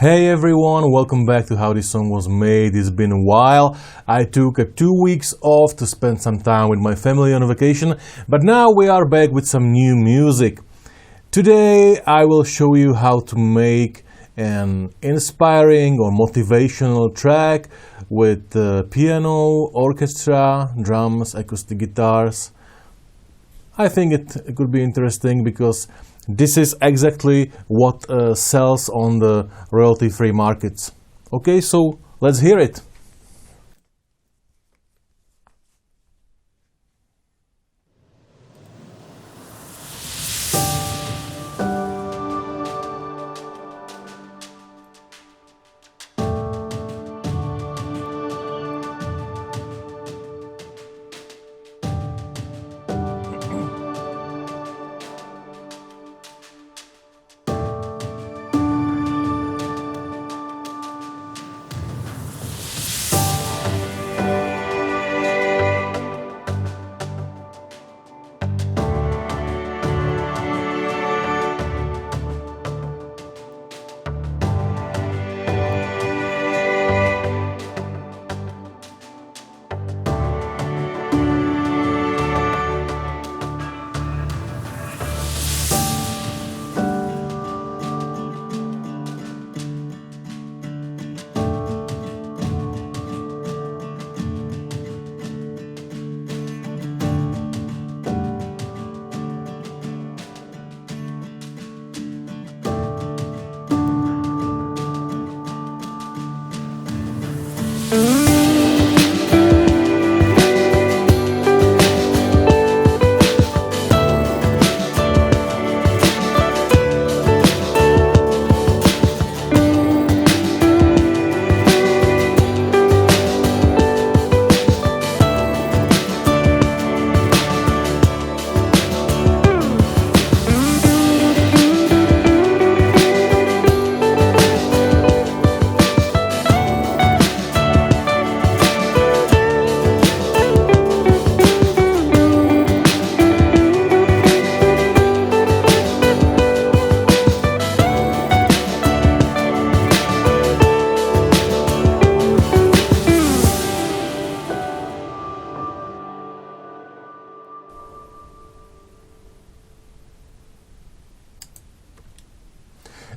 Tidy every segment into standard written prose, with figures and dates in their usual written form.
Hey everyone, welcome back to How This Song Was Made. It's been a while. I took 2 weeks off to spend some time with my family on a vacation, but now we are back with some new music. Today I will show you how to make an inspiring or motivational track with piano, orchestra, drums, acoustic guitars. I think it could be interesting because this is exactly what sells on the royalty-free markets. Okay, so let's hear it.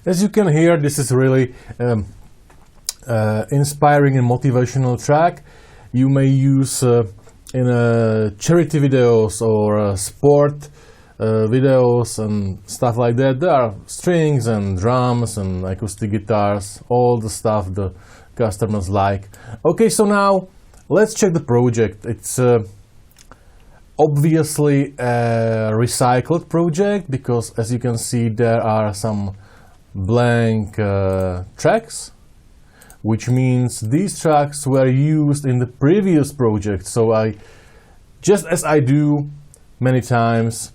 As you can hear, this is really inspiring and motivational track. You may use in charity videos or sport videos and stuff like that. There are strings and drums and acoustic guitars, all the stuff the customers like. Okay, so now let's check the project. It's obviously a recycled project because, as you can see, there are some blank tracks, which means these tracks were used in the previous project. So just as I do many times,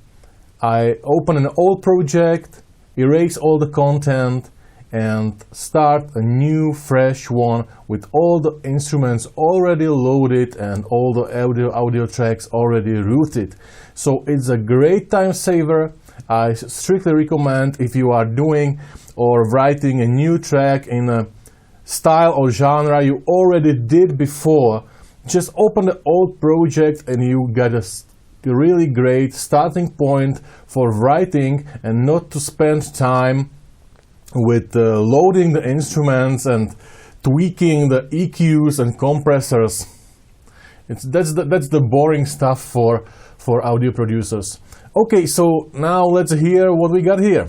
I open an old project, erase all the content and start a new fresh one with all the instruments already loaded and all the audio tracks already routed. So it's a great time saver. I strictly recommend, if you are doing or writing a new track in a style or genre you already did before, just open the old project and you get a really great starting point for writing and not to spend time with loading the instruments and tweaking the EQs and compressors. That's the boring stuff for audio producers. Okay, so now let's hear what we got here.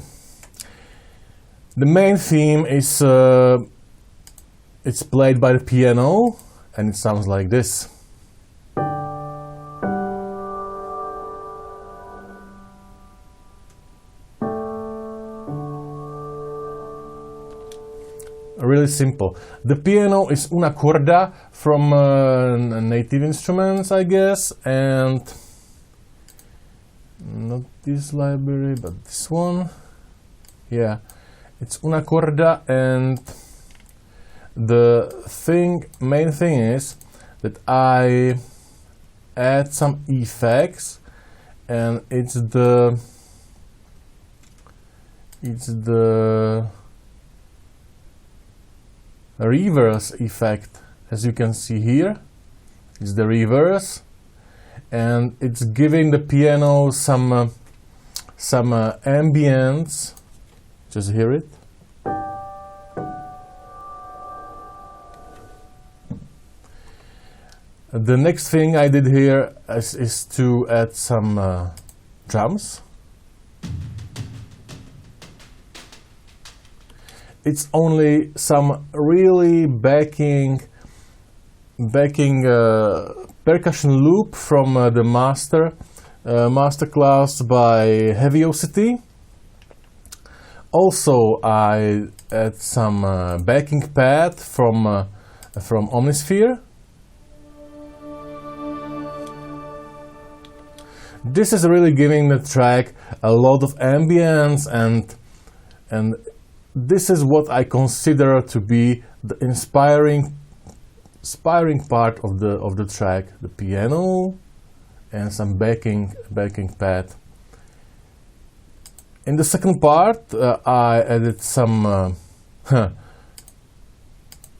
The main theme is it's played by the piano and it sounds like this. Really simple. The piano is una corda from native instruments, I guess, and not this library, but this one. Yeah, it's una corda, and the main thing is that I add some effects, and it's the reverse effect. As you can see here, it's the reverse, and it's giving the piano some ambience. Just hear it. The next thing I did here is to add some drums. It's only some really backing percussion loop from the masterclass by Heaviosity. Also, I add some backing pad from Omnisphere. This is really giving the track a lot of ambience, and this is what I consider to be the inspiring part of the track: the piano and some backing pad. In the second part, I added some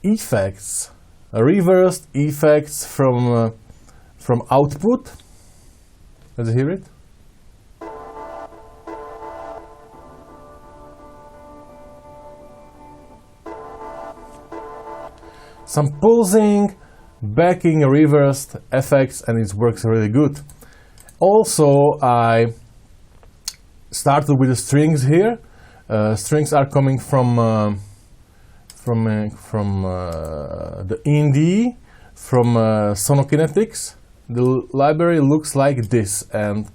effects, reversed effects from output. Let's hear it. Some pulsing, backing, reversed effects, and it works really good. Also, I started with the strings here. Strings are coming from the indie, from Sonokinetics. The library looks like this, and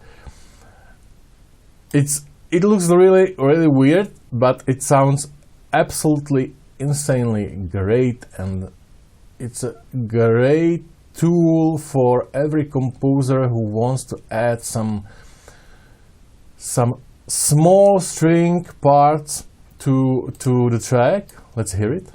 it looks really weird, but it sounds absolutely insanely great, and it's a great tool for every composer who wants to add some small string parts to the track. Let's hear it.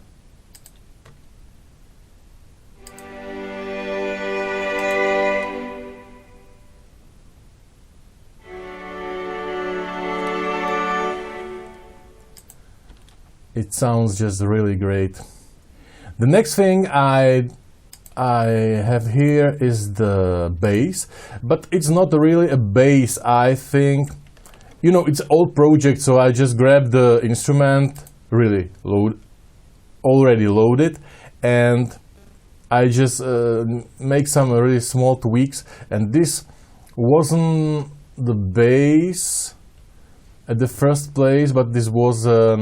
It sounds just really great. The next thing I have here is the bass, but it's not really a bass. I think, you know, it's an old project, so I just grabbed the instrument already loaded, and I just make some really small tweaks, and this wasn't the bass at the first place, but this was a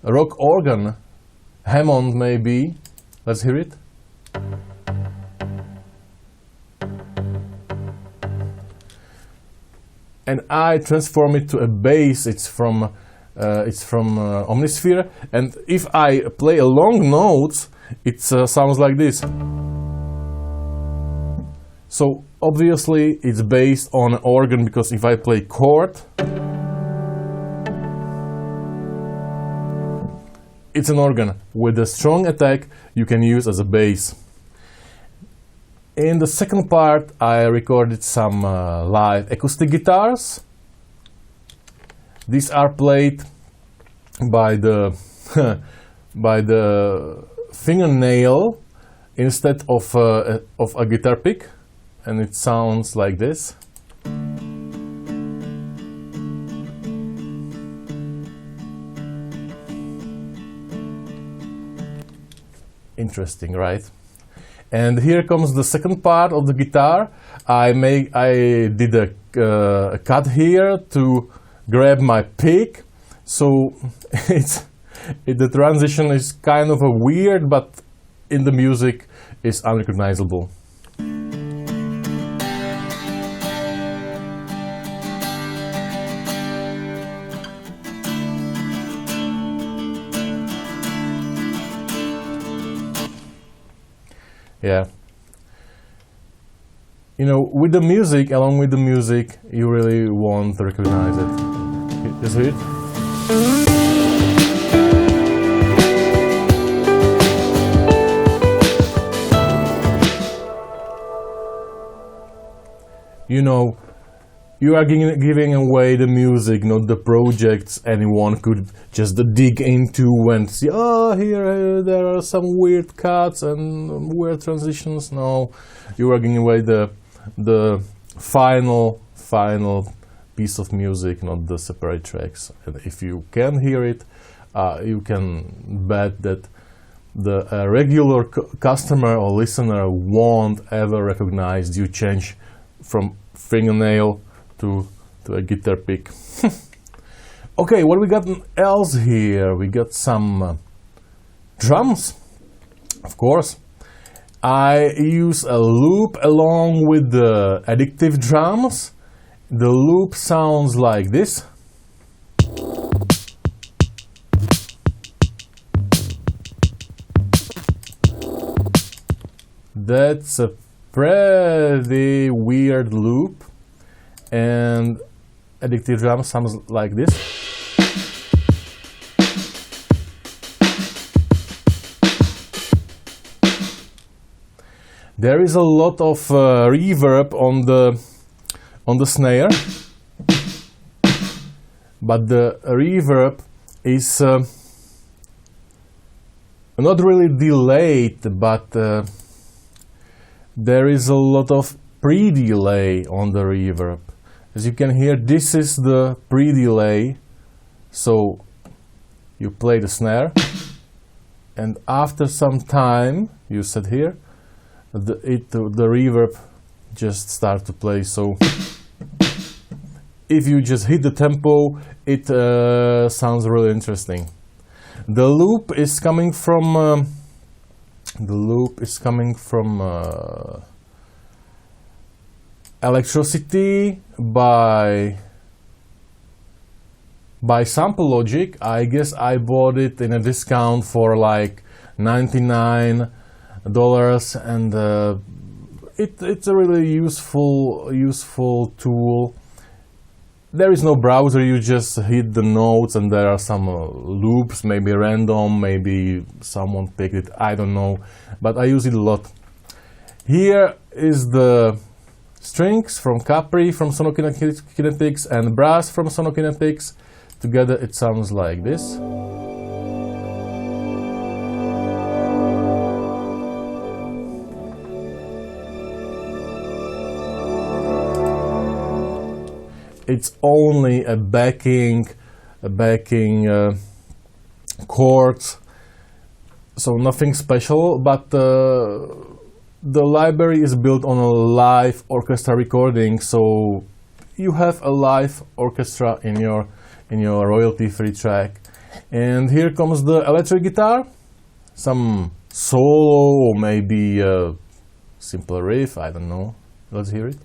rock organ, Hammond maybe. Let's hear it. And I transform it to a bass. It's from Omnisphere, and if I play a long notes, it sounds like this. So obviously it's based on an organ, because if I play chord, it's an organ with a strong attack you can use as a bass. In the second part, I recorded some live acoustic guitars. These are played by the fingernail instead of a guitar pick, and it sounds like this. Interesting, right? And here comes the second part of the guitar. I did a cut here to grab my pick, so the transition is kind of a weird, but in the music is unrecognizable. Yeah. You know, with the music, along with the music, you really won't recognize it. Just hear it. You You are giving away the music, not the projects anyone could just dig into and see, oh, here there are some weird cuts and weird transitions. No, you are giving away the final piece of music, not the separate tracks. And if you can hear it, you can bet that the regular customer or listener won't ever recognize you change from fingernail to a guitar pick. Okay, what we got else here? We got some drums, of course. I use a loop along with the addictive drums. The loop sounds like this. That's a pretty weird loop, and addictive drum sounds like this. There is a lot of reverb on the snare, but the reverb is not really delayed, but there is a lot of pre-delay on the reverb. As you can hear, this is the pre-delay. So you play the snare, and after some time, you sit here, the reverb just starts to play. So if you just hit the tempo, it sounds really interesting. The loop is coming from Electricity by Sample Logic. I guess I bought it in a discount for like $99, and it's a really useful tool. There is no browser, you just hit the notes and there are some loops, maybe random, maybe someone picked it, I don't know, but I use it a lot. Here is the strings from Capri from Sonokinetics and brass from Sonokinetics. Together it sounds like this. It's only a backing chords, so nothing special, but the library is built on a live orchestra recording, so you have a live orchestra in your royalty-free track. And here comes the electric guitar, some solo or maybe a simple riff, I don't know. Let's hear it.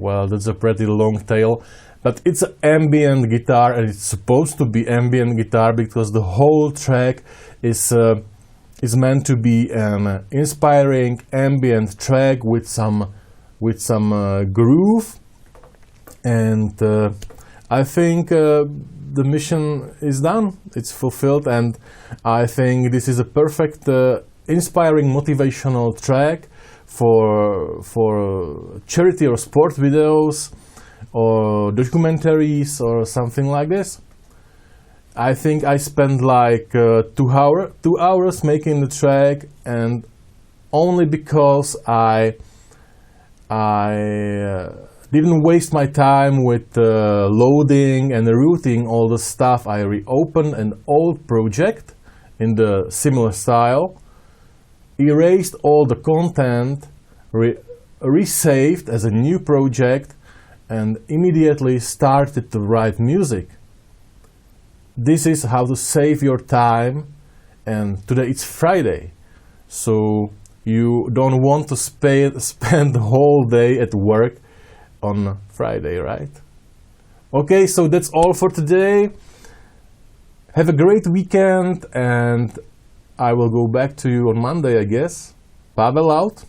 Well, that's a pretty long tail, but it's an ambient guitar, and it's supposed to be ambient guitar because the whole track is meant to be an inspiring ambient track with some groove, and I think the mission is done. It's fulfilled, and I think this is a perfect inspiring motivational track for charity or sport videos or documentaries or something like this. I think I spent like 2 hours making the track, and only because I didn't waste my time with loading and routing all the stuff, I reopened an old project in the similar style, erased all the content, resaved as a new project, and immediately started to write music. This is how to save your time, and today it's Friday, so you don't want to spend the whole day at work on Friday, right? Okay, so that's all for today. Have a great weekend, and I will go back to you on Monday, I guess. Pavel out.